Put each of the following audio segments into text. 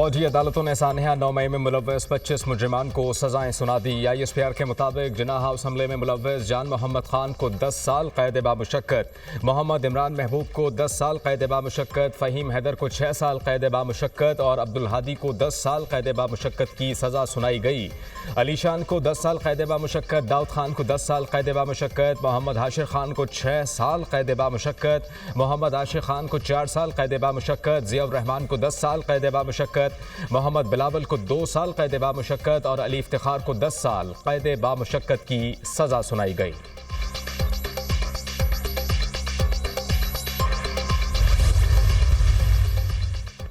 फौजी अदालतों ने सानहा 9 मई में मुलव्वस 25 मुजरिमान को सजाएं सुना दी। ISPR के मुताबिक जिन्ना हाउस हमले में मुलव्वस जान मोहम्मद खान को 10 साल कैद बामुशक्कत, मोहम्मद इमरान महबूब को 10 साल कैद बामुशक्कत, फ़हीम हैदर को 6 साल कैद बामुशक्कत और अब्दुल हादी को 10 साल कैद बामुशक्कत की सज़ा सुनाई गई। अलीशान को 10 साल कैद बामुशक्कत, दाऊद खान को 10 साल कैद बामुशक्कत, मोहम्मद हाशिर खान को 6 साल कैद बामुशक्कत, मोहम्मद आशिर खान को 4 साल कैद बामुशक्कत, ज़ियाउर रहमान को 10 साल कैद बामुशक्कत, मोहम्मद बिलावल को 2 साल कैद बामुशक्कत और अली इफ्तिखार को 10 साल कैद बामुशक्कत की सजा सुनाई गई।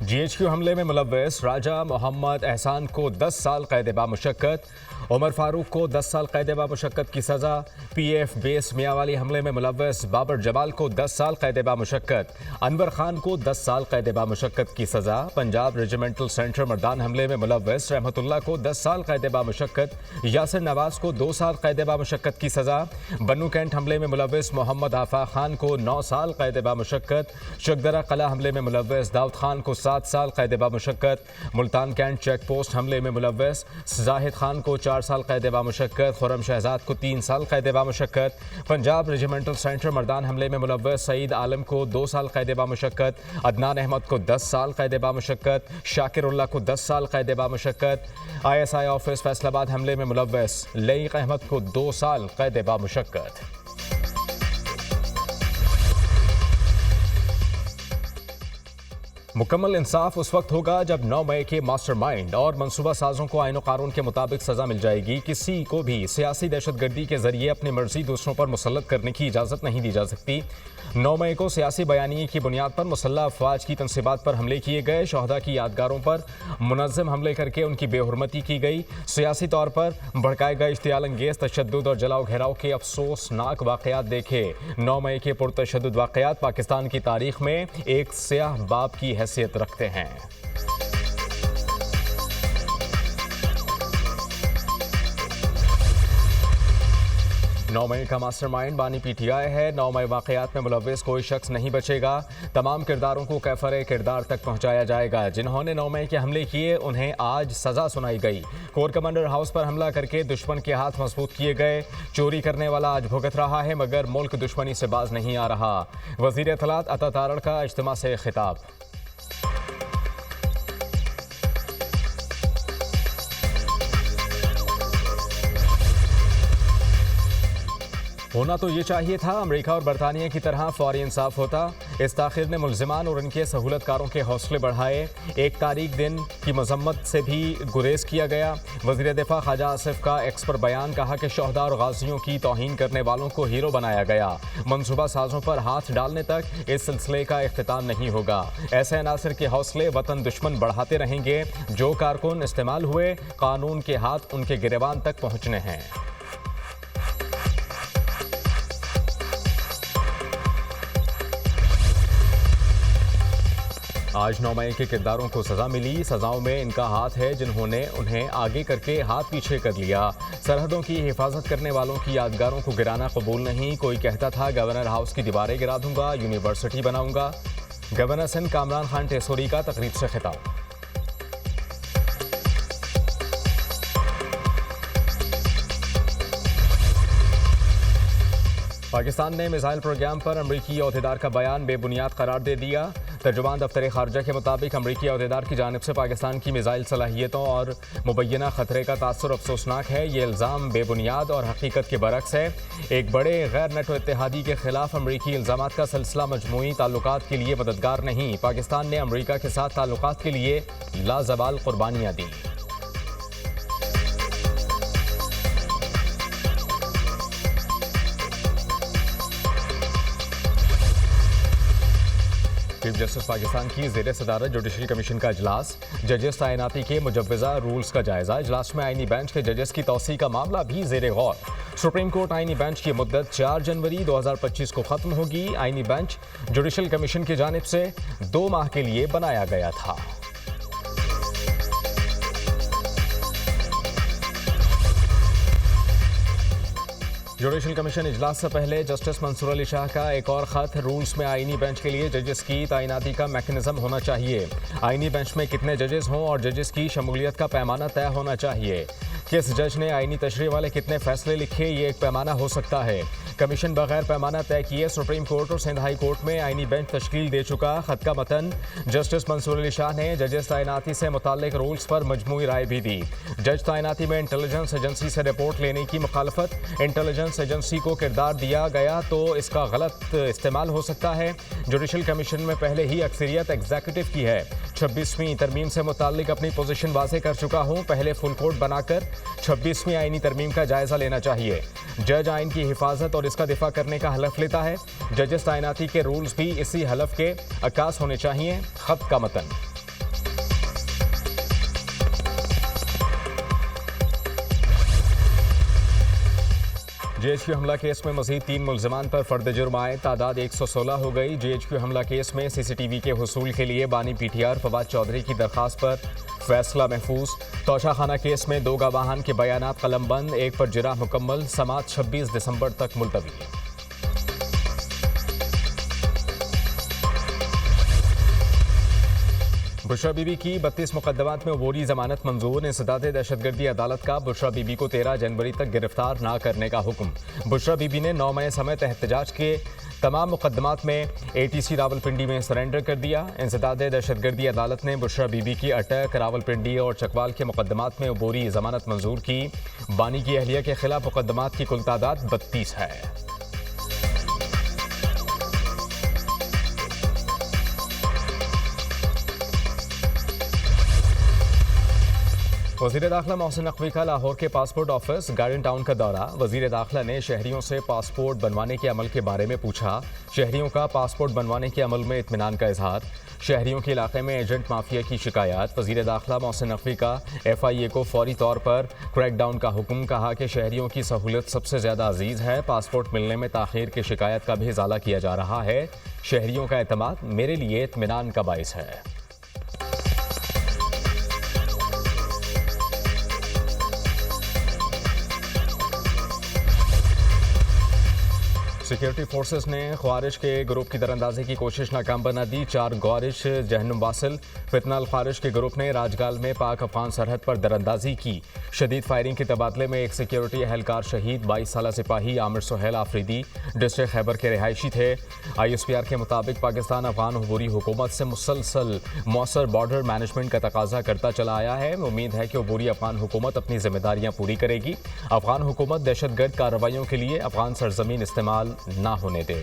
GHQ हमले में मुलव्वस राजा मोहम्मद एहसान को 10 साल कैद बामुशक्कत, उमर फारूक को 10 साल कैद बामुशक्कत की सज़ा, PF बेस मियांवाली हमले में मुलव्वस बाबर जमाल को 10 साल कैद बामुशक्कत, अनवर खान को 10 साल कैद बामुशक्कत की सज़ा, पंजाब रेजिमेंटल सेंटर मर्दान हमले में मुलव्वस रहमतुल्लाह को 10 साल कैद बामुशक्कत, यासिर नवाज को 2 साल कैद बामुशक्कत की सज़ा, बन्नू कैंट हमले में मुलव्वस मोहम्मद आफा खान को 9 साल कैद बामुशक्कत, शगदरा कला हमले में मुलव्वस दाऊद खान को 7 साल कैद बामुशक्कत, मुल्तान कैंट चेक पोस्ट हमले में मुलव्वस जाहिद खान को 4 साल कैद बामुशक्कत, खुरम शहजाद को 3 साल कैद बामुशक्कत, पंजाब रेजिमेंटल सेंटर मर्दान हमले में मुलव्वस सईद आलम को 2 साल कैद बामुशक्कत, अदनान अहमद को 10 साल कैद बामुशक्कत, शाकिर उल्लाह को 10 साल कैद बामुशक्कत, ISI ऑफिस फैसलाबाद हमले में मुलव्वस लईक अहमद को 2 साल कैद बामुशक्कत। मुकम्मल इंसाफ उस वक्त होगा जब 9 मई के मास्टरमाइंड और मनसूबा साजों को आईन और कानून के मुताबिक सजा मिल जाएगी। किसी को भी सियासी दहशतगर्दी के जरिए अपनी मर्जी दूसरों पर मुसल्लत करने की इजाज़त नहीं दी जा सकती। 9 मई को सियासी बयानिए की बुनियाद पर मुसल्लह अफवाज की तनसीबात पर हमले किए गए, शहदा की यादगारों पर मुनज़्ज़म हमले करके उनकी बेहुरमती की गई, सियासी तौर पर भड़काए गए इश्तियाल अंगेज़ तशद्दुद और जलाओ घेराव के अफसोसनाक वाक़यात देखे। 9 मई के पुरतशद्दुद वाक़यात पाकिस्तान की तारीख में एक स्याह बाब की हैसियत रखते हैं। 9 मई का मास्टरमाइंड बानी PTI है। 9 मई वाक़यात में मुलव्वस कोई शख्स नहीं बचेगा। तमाम किरदारों को कैफरे किरदार तक पहुँचाया जाएगा। जिन्होंने 9 मई के हमले किए उन्हें आज सज़ा सुनाई गई। कोर कमांडर हाउस पर हमला करके दुश्मन के हाथ मजबूत किए गए। चोरी करने वाला आज भुगत रहा है मगर मुल्क दुश्मनी से बाज नहीं आ रहा। वज़ीर इत्तलात अता तारड़ का इज्तिमा से खिताब। होना तो ये चाहिए था अमेरिका और बरतानिया की तरह फौरी इंसाफ होता। इस ताख़ीर ने मुल्ज़िमान और उनके सहूलतकारों के हौसले बढ़ाए। 1 तारीख दिन की मजम्मत से भी गुरेज किया गया। वज़ीर दिफा ख्वाजा आसिफ का एक्स पर बयान, कहा कि शहदा और गाजियों की तौहीन करने वालों को हीरो बनाया गया। मनसूबा साजों पर हाथ डालने तक इस सिलसिले का इख्तिताम नहीं होगा। ऐसे अनासर के हौसले वतन दुश्मन बढ़ाते रहेंगे। जो कारकुन इस्तेमाल हुए कानून के हाथ उनके गिरेबान तक पहुँचने हैं। आज 9 मई के किरदारों को सज़ा मिली। सज़ाओं में इनका हाथ है जिन्होंने उन्हें आगे करके हाथ पीछे कर लिया। सरहदों की हिफाजत करने वालों की यादगारों को गिराना कबूल नहीं। कोई कहता था गवर्नर हाउस की दीवारें गिरा दूंगा, यूनिवर्सिटी बनाऊंगा। गवर्नर सिंध कामरान खान टेसोरी का तकरीब से खिताब। पाकिस्तान ने मिसाइल प्रोग्राम पर अमरीकी अहदेदार का बयान बेबुनियाद करार दे दिया। तर्जुमान दफ्तर खारजा के मुताबिक अमरीकी अहदेदार की जानिब से पाकिस्तान की मिसाइल सलाहियतों और मुबैना खतरे का तासुर अफसोसनाक है। ये इल्ज़ाम बेबुनियाद और हकीकत के बरक्स है। एक बड़े गैर नेटो इत्तेहादी के खिलाफ अमरीकी इल्ज़ामात का सिलसिला मजमूई ताल्लुकात के लिए मददगार नहीं। पाकिस्तान ने अमरीका के साथ ताल्लुकात के लिए लाजवाल कुर्बानियाँ दी। चीफ जस्टिस पाकिस्तान की ज़ेर सदारत जुडिशल कमीशन का इजलास। जजेस तैनाती के मुजव्वज़ा रूल्स का जायजा। इजलास में आईनी बेंच के जजेस की तौसी का मामला भी ज़ेर गौर। सुप्रीम कोर्ट आईनी बेंच की मुद्दत 4 जनवरी 2025 को ख़त्म होगी। आईनी बेंच जुडिशल कमीशन की जानिब से 2 माह के लिए बनाया गया था। जुडिशल कमीशन इजलास से पहले जस्टिस मंसूर अली शाह का एक और खत। रूल्स में आईनी बेंच के लिए जजेस की तैनाती का मैकेनिज्म होना चाहिए। आईनी बेंच में कितने जजेस हों और जजेस की शमूलियत का पैमाना तय होना चाहिए। किस जज ने आईनी तशरीह वाले कितने फैसले लिखे, ये एक पैमाना हो सकता है। कमीशन बगैर पैमाना तय किए सुप्रीम कोर्ट और सिंध हाई कोर्ट में आईनी बेंच तश्कील दे चुका। खत का मतन, जस्टिस मंसूर अली शाह ने जजेस तैनाती से मुताल्लिक रूल्स पर मजमूई राय भी दी। जज तैनाती में इंटेलिजेंस एजेंसी से रिपोर्ट लेने की मुखालफत। इंटेलिजेंस एजेंसी को किरदार दिया गया तो इसका गलत इस्तेमाल हो सकता है। जुडिशल कमीशन में पहले ही अक्सरियत एग्जीक्यूटिव की है। 26वीं तरमीम से मुताल्लिक अपनी पोजीशन वाज़े कर चुका हूं। पहले फुल कोर्ट बनाकर 26वीं आईनी तरमीम का जायजा लेना चाहिए। जज आइन की हिफाजत और इसका दिफा करने का हलफ लेता है। जजेस तैनाती के रूल्स भी इसी हलफ के अक्कास होने चाहिए। खत का मतन। जेएचक्यू हमला केस में मजीद 3 मुल्ज़िमान पर फर्द जुर्म आए। तादाद 116 हो गई। जेएचक्यू हमला केस में सीसीटीवी के हुसूल के लिए बानी पीटीआर फवाद चौधरी की दरखास्त पर फैसला महफूज। तोशाखाना केस में 2 गवाहान के बयानात कलमबंद, एक पर जिरा मुकम्मल। समात 26 दिसंबर तक मुलतवी। बुशरा बीबी की 32 मुकदमात में अबूरी जमानत मंजूर। इंसदाद दहशतगर्दी अदालत का बुशरा बीबी को 13 जनवरी तक गिरफ्तार न करने का हुक्म। बुशरा बीबी ने 9 मई समेत एहतजाज के तमाम मुकदमात में एटीसी रावलपिंडी में सरेंडर कर दिया। इंसदाद दहशतगर्दी अदालत ने बुशरा बीबी की अटक, रावलपिंडी और चकवाल के मुकदमात में अबूरी जमानत मंजूर की। बानी की अहलिया के खिलाफ मुकदमात की कुल तादाद 32 है। वज़ीर दाखिला मोहसिन नकवी का लाहौर के पासपोर्ट ऑफिस गार्डन टाउन का दौरा। वज़ीर दाखिला ने शहरियों से पासपोर्ट बनवाने के अमल के बारे में पूछा। शहरियों का पासपोर्ट बनवाने के अमल में इत्मीनान का इजहार। शहरियों के इलाके में एजेंट माफिया की शिकायत। वज़ीर दाखिला मोहसिन नकवी का FIA को फौरी तौर पर क्रैकडाउन का हुक्म। कहा कि शहरियों की सहूलत सबसे ज़्यादा अजीज़ है। पासपोर्ट मिलने में ताख़ीर की शिकायत का भी इजाला किया जा रहा है। शहरियों का एतमाद मेरे लिए इत्मीनान का बाइस है। सिक्योरिटी फोर्सेस ने ख्वारिश के ग्रुप की दरअंदाजी की कोशिश नाकाम बना दी। 4 ख्वारिश जहन्नुम वासिल। फितनाल ख्वारिश के ग्रुप ने राजगाल में पाक अफगान सरहद पर दरअंदाजी की। शदीद फायरिंग के तबादले में एक सिक्योरिटी एहलकार शहीद। 22 साला सिपाही आमिर सुहेल आफरीदी डिस्ट्रिक्ट खैबर के रिहायशी थे। ISPR के मुताबिक पाकिस्तान अफगान अबूरी हुकूमत से मुसलसल मौसर बॉर्डर मैनेजमेंट का तकाजा करता चला आया है। उम्मीद है कि अबूरी अफगान हुकूमत अपनी जिम्मेदारियां पूरी करेगी। अफगान हुकूमत दहशतगर्द कार्रवाइयों के लिए अफगान सरजमीन इस्तेमाल ना होने दे।